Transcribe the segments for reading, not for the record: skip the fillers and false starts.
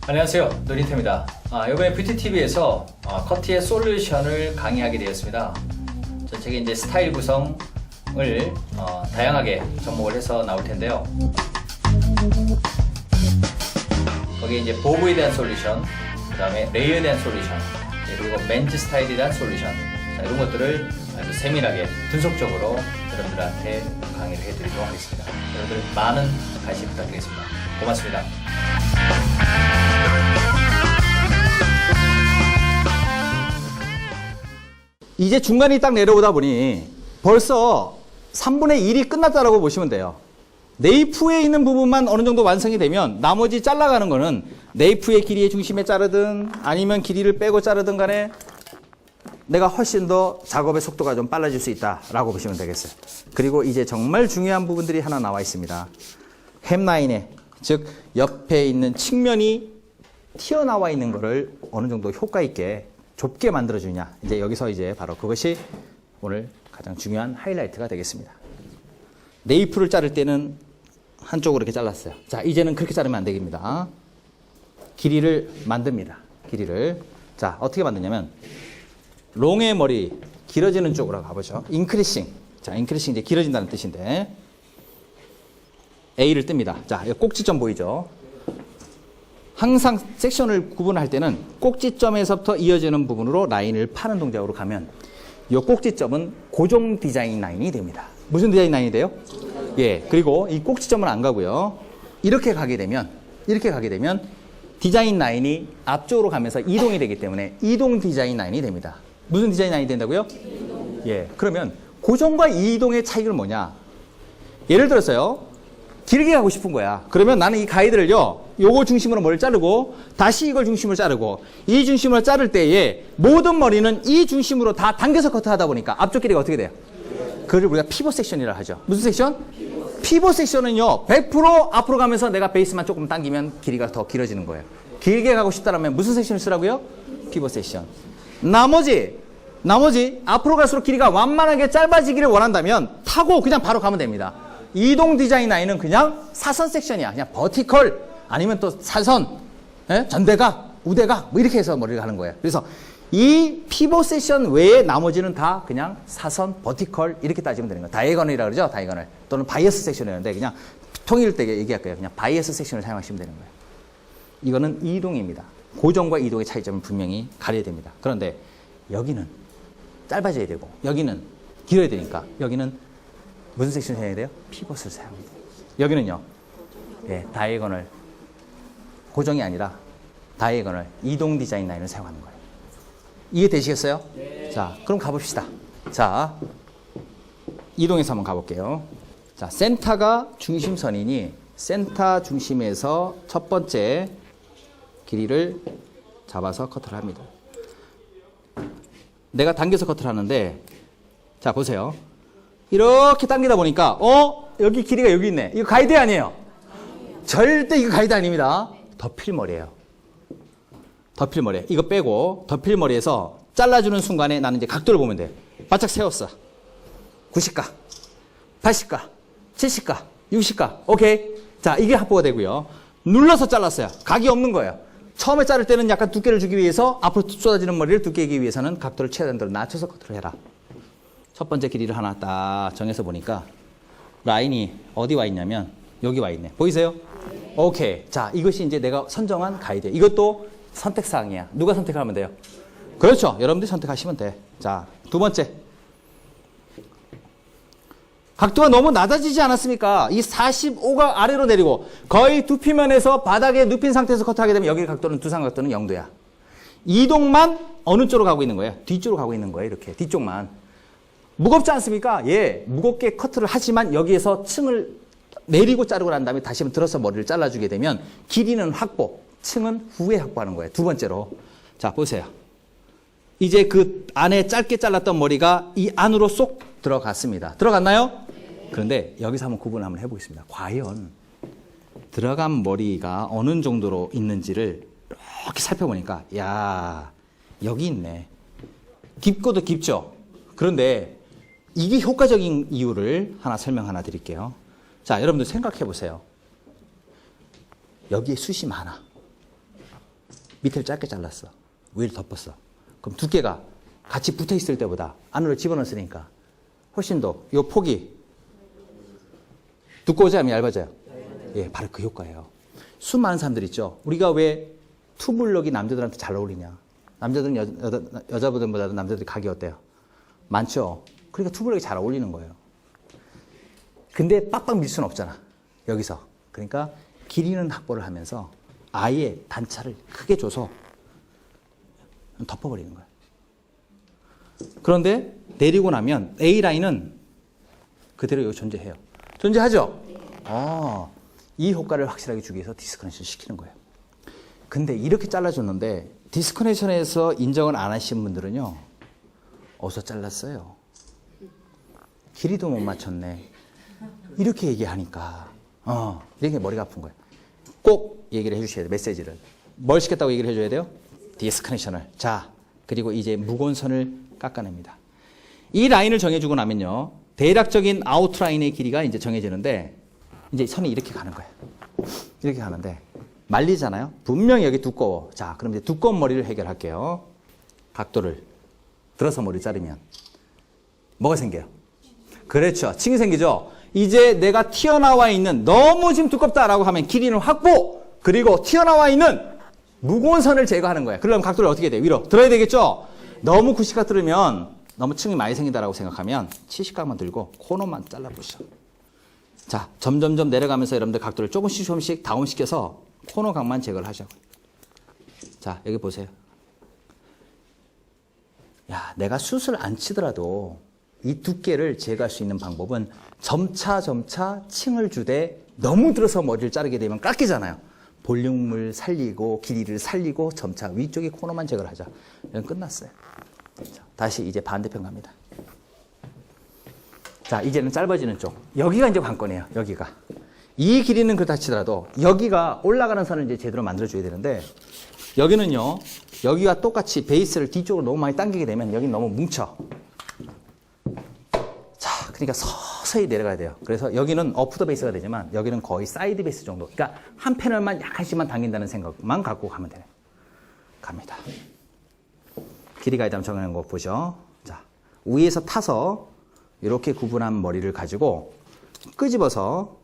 안녕하세요, 노린태입니다. 이번에 뷰티TV에서 커트의 솔루션을 강의하게 되었습니다. 전 책에 이제 스타일 구성을 다양하게 접목을 해서 나올 텐데요. 거기에 이제 보브에 대한 솔루션, 그 다음에 레이어에 대한 솔루션, 그리고 맨즈 스타일에 대한 솔루션, 이런 것들을 아주 세밀하게 분석적으로 여러분들한테 강의를 해드리도록 하겠습니다. 여러분들 많은 관심 부탁드리겠습니다. 고맙습니다. 이제 중간이 딱 내려오다 보니 벌써 3분의 1이 끝났다라고 보시면 돼요. 네이프에 있는 부분만 어느 정도 완성이 되면 나머지 잘라가는 거는 네이프의 길이의 중심에 자르든 아니면 길이를 빼고 자르든 간에 내가 훨씬 더 작업의 속도가 좀 빨라질 수 있다라고 보시면 되겠어요. 그리고 이제 정말 중요한 부분들이 하나 나와 있습니다. 햄라인에, 즉 옆에 있는 측면이 튀어나와 있는 거를 어느 정도 효과 있게 좁게 만들어주냐. 이제 여기서 이제 바로 그것이 오늘 가장 중요한 하이라이트가 되겠습니다. 네이프를 자를 때는 한쪽으로 이렇게 잘랐어요. 자, 이제는 그렇게 자르면 안 되겠습니다. 길이를 만듭니다. 길이를. 자, 어떻게 만드냐면, 롱의 머리, 길어지는 쪽으로 가보죠. 인크리싱. 자, 인크리싱 이제 길어진다는 뜻인데, A를 뜹니다. 자, 꼭지점 보이죠? 항상 섹션을 구분할 때는 꼭지점에서부터 이어지는 부분으로 라인을 파는 동작으로 가면 이 꼭지점은 고정 디자인 라인이 됩니다. 무슨 디자인 라인이 돼요? 예. 그리고 이 꼭지점은 안 가고요. 이렇게 가게 되면 디자인 라인이 앞쪽으로 가면서 이동이 되기 때문에 이동 디자인 라인이 됩니다. 무슨 디자인 라인이 된다고요? 예. 그러면 고정과 이동의 차이는 뭐냐? 예를 들어서요. 길게 가고 싶은 거야. 그러면 나는 이 가이드를요, 요거 중심으로 머리를 자르고, 다시 이걸 중심으로 자르고, 이 중심으로 자를 때에 모든 머리는 이 중심으로 다 당겨서 커트하다 보니까 앞쪽 길이가 어떻게 돼요? 그걸 우리가 피벗 섹션이라 하죠. 무슨 섹션? 피벗 섹션은요, 100% 앞으로 가면서 내가 베이스만 조금 당기면 길이가 더 길어지는 거예요. 길게 가고 싶다면 무슨 섹션을 쓰라고요? 피벗 섹션. 나머지 앞으로 갈수록 길이가 완만하게 짧아지기를 원한다면 타고 그냥 바로 가면 됩니다. 이동 디자인 라인은 그냥 사선 섹션이야. 그냥 버티컬 아니면 또 사선, 전대각, 우대각 뭐 이렇게 해서 머리를 하는 거예요. 그래서 이 피벗 섹션 외에 나머지는 다 그냥 사선, 버티컬 이렇게 따지면 되는 거예요. 다이애거널이라고 그러죠. 다이애거널 또는 바이어스 섹션이라는데 그냥 통일 때 얘기할 거예요. 그냥 바이어스 섹션을 사용하시면 되는 거예요. 이거는 이동입니다. 고정과 이동의 차이점을 분명히 가려야 됩니다. 그런데 여기는 짧아져야 되고 여기는 길어야 되니까 여기는 무슨 섹션을 사용해야 돼요? 피벗을 사용합니다. 여기는요, 예, 다이애거널, 고정이 아니라 다이애거널, 이동 디자인 라인을 사용하는 거예요. 이해되시겠어요? 네. 자, 그럼 가봅시다. 자, 이동해서 한번 가볼게요. 자, 센터가 중심선이니 센터 중심에서 첫 번째 길이를 잡아서 커트를 합니다. 내가 당겨서 커트를 하는데, 자, 보세요. 이렇게 당기다 보니까 여기 길이가 여기 있네. 이거 가이드 아니에요? 절대 이거 가이드 아닙니다. 덮일머리예요. 덮일머리. 이거 빼고 덮일머리에서 잘라주는 순간에 나는 이제 각도를 보면 돼. 바짝 세웠어. 90가, 80가, 70가, 60가. 오케이. 자, 이게 확보가 되고요. 눌러서 잘랐어요. 각이 없는 거예요. 처음에 자를 때는 약간 두께를 주기 위해서 앞으로 쏟아지는 머리를 두께 하기 위해서는 각도를 최대한 대로 낮춰서 커트를 해라. 첫 번째 길이를 하나 딱 정해서 보니까 라인이 어디 와 있냐면 여기 와 있네. 보이세요? 네. 오케이. 자, 이것이 이제 내가 선정한 가이드. 이것도 선택사항이야. 누가 선택하면 돼요? 그렇죠. 여러분들이 선택하시면 돼. 자, 두 번째. 각도가 너무 낮아지지 않았습니까? 이 45가 아래로 내리고 거의 두피면에서 바닥에 눕힌 상태에서 커트하게 되면 여기 각도는 두상각도는 0도야. 이동만 어느 쪽으로 가고 있는 거예요? 뒤쪽으로 가고 있는 거예요. 이렇게 뒤쪽만. 무겁지 않습니까? 예, 무겁게 커트를 하지만 여기에서 층을 내리고 자르고 난 다음에 다시 한번 들어서 머리를 잘라주게 되면 길이는 확보, 층은 후에 확보하는 거예요. 두 번째로. 자, 보세요. 이제 그 안에 짧게 잘랐던 머리가 이 안으로 쏙 들어갔습니다. 들어갔나요? 그런데 여기서 한번 구분을 한번 해보겠습니다. 과연 들어간 머리가 어느 정도로 있는지를 이렇게 살펴보니까 야, 여기 있네. 깊고도 깊죠? 그런데 이게 효과적인 이유를 하나 드릴게요. 자, 여러분들 생각해 보세요. 여기에 숱이 많아. 밑을 짧게 잘랐어. 위를 덮었어. 그럼 두께가 같이 붙어 있을 때보다 안으로 집어넣었으니까 훨씬 더 이 폭이 두꺼워져야 하면 얇아져요. 예, 바로 그 효과예요. 수많은 사람들 있죠. 우리가 왜 투블럭이 남자들한테 잘 어울리냐. 남자들은 여자분들보다도 남자들이 각이 어때요? 많죠. 그러니까 투블럭이 잘 어울리는 거예요. 근데 빡빡 밀 수는 없잖아. 여기서. 그러니까 길이는 확보를 하면서 아예 단차를 크게 줘서 덮어버리는 거예요. 그런데 내리고 나면 A라인은 그대로 여기 존재해요. 존재하죠? 이 효과를 확실하게 주기 위해서 디스커넥션 시키는 거예요. 근데 이렇게 잘라줬는데 디스커넥션에서 인정을 안 하신 분들은요. 어디서 잘랐어요? 길이도 못 맞췄네. 이렇게 얘기하니까 이렇게 머리가 아픈 거예요. 꼭 얘기를 해주셔야 돼요. 메시지를. 뭘 시켰다고 얘기를 해줘야 돼요? 디스커넥션을. 자, 그리고 이제 무거운 선을 깎아냅니다. 이 라인을 정해주고 나면요. 대략적인 아웃라인의 길이가 이제 정해지는데 이제 선이 이렇게 가는 거예요. 이렇게 가는데 말리잖아요. 분명히 여기 두꺼워. 자, 그럼 이제 두꺼운 머리를 해결할게요. 각도를 들어서 머리 자르면 뭐가 생겨요? 그렇죠. 층이 생기죠. 이제 내가 튀어나와 있는 너무 지금 두껍다라고 하면 길이는 확보. 그리고 튀어나와 있는 무거운 선을 제거하는 거예요. 그러면 각도를 어떻게 해야 돼요? 위로 들어야 되겠죠. 너무 90각 들으면 너무 층이 많이 생긴다라고 생각하면 70각만 들고 코너만 잘라보시죠. 자, 점점점 내려가면서 여러분들 각도를 조금씩 다운시켜서 코너 각만 제거를 하자고요. 자, 여기 보세요. 야, 내가 숱을 안 치더라도 이 두께를 제거할 수 있는 방법은 점차 층을 주되 너무 들어서 머리를 자르게 되면 깎이잖아요. 볼륨을 살리고 길이를 살리고 점차 위쪽의 코너만 제거를 하자. 이건 끝났어요. 자, 다시 이제 반대편 갑니다. 자, 이제는 짧아지는 쪽. 여기가 이제 관건이에요. 여기가. 이 길이는 그렇다 치더라도 여기가 올라가는 선을 이제 제대로 만들어줘야 되는데 여기는요. 여기와 똑같이 베이스를 뒤쪽으로 너무 많이 당기게 되면 여기는 너무 뭉쳐. 자, 그러니까 서서히 내려가야 돼요. 그래서 여기는 어프 더 베이스가 되지만 여기는 거의 사이드 베이스 정도. 그러니까 한 패널만 약간씩만 당긴다는 생각만 갖고 가면 돼요. 갑니다. 길이 가이드 정해놓은 거 보죠. 자, 위에서 타서 이렇게 구분한 머리를 가지고 끄집어서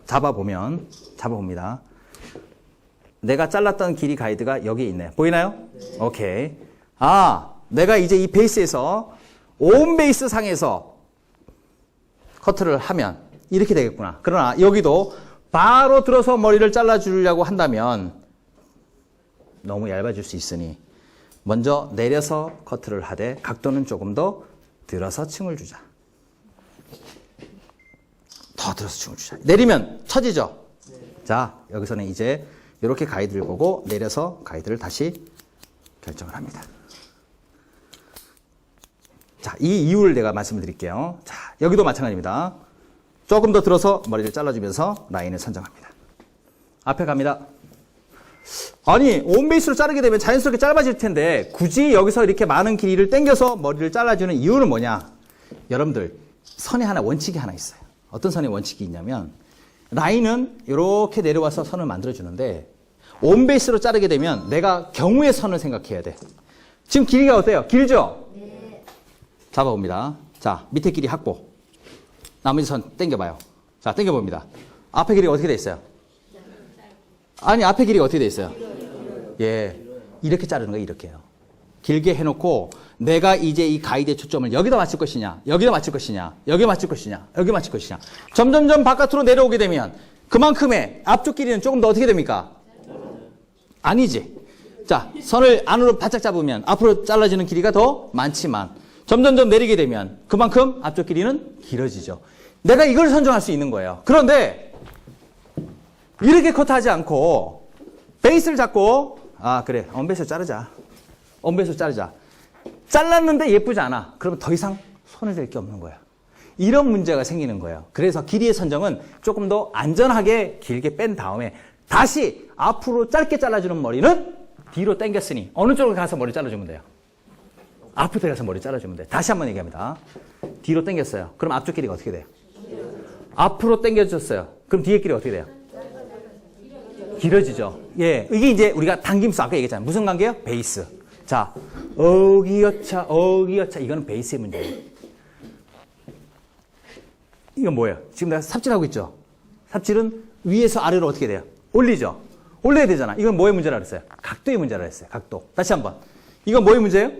잡아봅니다. 내가 잘랐던 길이 가이드가 여기에 있네요. 보이나요? 네. 오케이. 아, 내가 이제 이 베이스에서 온 베이스 상에서 커트를 하면 이렇게 되겠구나. 그러나 여기도 바로 들어서 머리를 잘라주려고 한다면 너무 얇아질 수 있으니 먼저 내려서 커트를 하되 각도는 조금 더 들어서 층을 주자. 더 들어서 층을 주자. 내리면 처지죠? 네. 자, 여기서는 이제 이렇게 가이드를 보고 내려서 가이드를 다시 결정을 합니다. 자, 이 이유를 내가 말씀을 드릴게요. 자, 여기도 마찬가지입니다. 조금 더 들어서 머리를 잘라주면서 라인을 선정합니다. 앞에 갑니다. 아니, 온 베이스로 자르게 되면 자연스럽게 짧아질 텐데 굳이 여기서 이렇게 많은 길이를 당겨서 머리를 잘라주는 이유는 뭐냐? 여러분들, 선에 원칙이 하나 있어요. 어떤 선의 원칙이 있냐면 라인은 이렇게 내려와서 선을 만들어주는데 온 베이스로 자르게 되면 내가 경우의 선을 생각해야 돼. 지금 길이가 어때요? 길죠? 네. 잡아봅니다. 자, 밑에 길이 확보. 나머지 선 당겨봐요. 자, 당겨봅니다. 앞에 길이가 어떻게 돼 있어요? 아니, 앞에 길이가 어떻게 돼 있어요? 예, 이렇게 자르는 거예요. 이렇게요. 길게 해놓고 내가 이제 이 가이드의 초점을 여기다 맞출 것이냐, 여기다 맞출 것이냐, 여기 맞출 것이냐, 여기 맞출 것이냐. 점점점 바깥으로 내려오게 되면 그만큼의 앞쪽 길이는 조금 더 어떻게 됩니까? 아니지. 자, 선을 안으로 바짝 잡으면 앞으로 잘라지는 길이가 더 많지만 점점점 내리게 되면 그만큼 앞쪽 길이는 길어지죠. 내가 이걸 선정할 수 있는 거예요. 그런데 이렇게 커트하지 않고 베이스를 잡고 그래, 언베이스로 자르자. 언베이스로 자르자. 잘랐는데 예쁘지 않아. 그러면 더 이상 손을 댈 게 없는 거야. 이런 문제가 생기는 거예요. 그래서 길이의 선정은 조금 더 안전하게 길게 뺀 다음에 다시 앞으로 짧게 잘라주는 머리는 뒤로 당겼으니 어느 쪽으로 가서 머리 잘라주면 돼요? 앞으로 가서 머리 잘라주면 돼. 다시 한번 얘기합니다. 뒤로 당겼어요. 그럼 앞쪽 길이가 어떻게 돼요? 앞으로 당겨줬어요. 그럼 뒤에 길이 어떻게 돼요? 길어지죠. 예, 이게 이제 우리가 당김수 아까 얘기했잖아요. 무슨 관계요? 베이스. 자, 어기여차, 어기여차. 이거는 베이스의 문제예요. 이건 뭐예요? 지금 내가 삽질하고 있죠? 삽질은 위에서 아래로 어떻게 돼요? 올리죠? 올려야 되잖아. 이건 뭐의 문제라 그랬어요? 각도의 문제라 그랬어요. 각도. 다시 한번. 이건 뭐의 문제예요?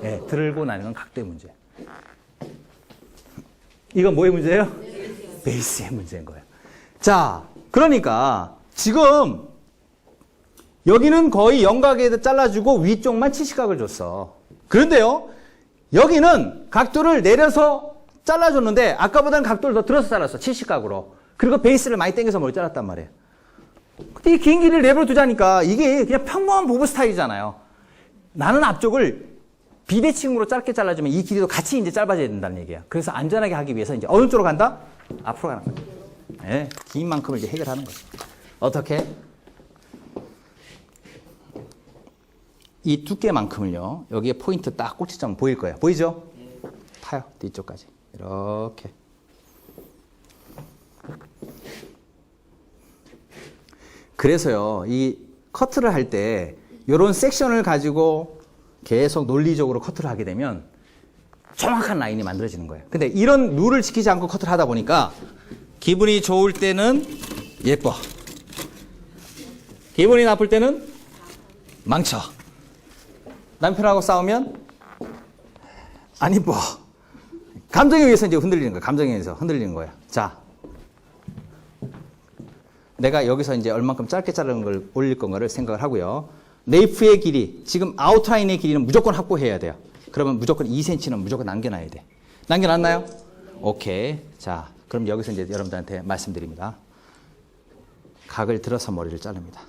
예, 들고 나는 건 각도의 문제. 이건 뭐의 문제예요? 베이스의 문제인 거예요. 자, 그러니까 지금 여기는 거의 영각에다 잘라주고 위쪽만 70각을 줬어. 그런데요, 여기는 각도를 내려서 잘라줬는데 아까보다는 각도를 더 들어서 잘랐어. 70각으로. 그리고 베이스를 많이 당겨서 머리 잘랐단 말이에요. 근데 이 긴 길이를 내버려 두자니까 이게 그냥 평범한 보브 스타일이잖아요. 나는 앞쪽을 비대칭으로 짧게 잘라주면 이 길이도 같이 이제 짧아져야 된다는 얘기야. 그래서 안전하게 하기 위해서 이제 어느 쪽으로 간다? 앞으로 가는 거야. 네, 긴 만큼을 이제 해결하는 거죠. 어떻게? 이 두께만큼을요, 여기에 포인트 딱 꼭지점 보일 거예요. 보이죠? 타요, 뒤쪽까지. 이렇게. 그래서요, 이 커트를 할 때, 요런 섹션을 가지고 계속 논리적으로 커트를 하게 되면 정확한 라인이 만들어지는 거예요. 근데 이런 룰을 지키지 않고 커트를 하다 보니까 기분이 좋을 때는 예뻐. 기분이 나쁠 때는 망쳐. 남편하고 싸우면 안 이뻐. 감정에 의해서 이제 흔들리는 거예요. 감정에 의해서 흔들리는 거예요. 자, 내가 여기서 이제 얼만큼 짧게 자르는 걸 올릴 건가를 생각을 하고요. 네이프의 길이, 지금 아웃라인의 길이는 무조건 확보해야 돼요. 그러면 무조건 2cm는 무조건 남겨놔야 돼. 남겨놨나요? 오케이. 자, 그럼 여기서 이제 여러분들한테 말씀드립니다. 각을 들어서 머리를 자릅니다.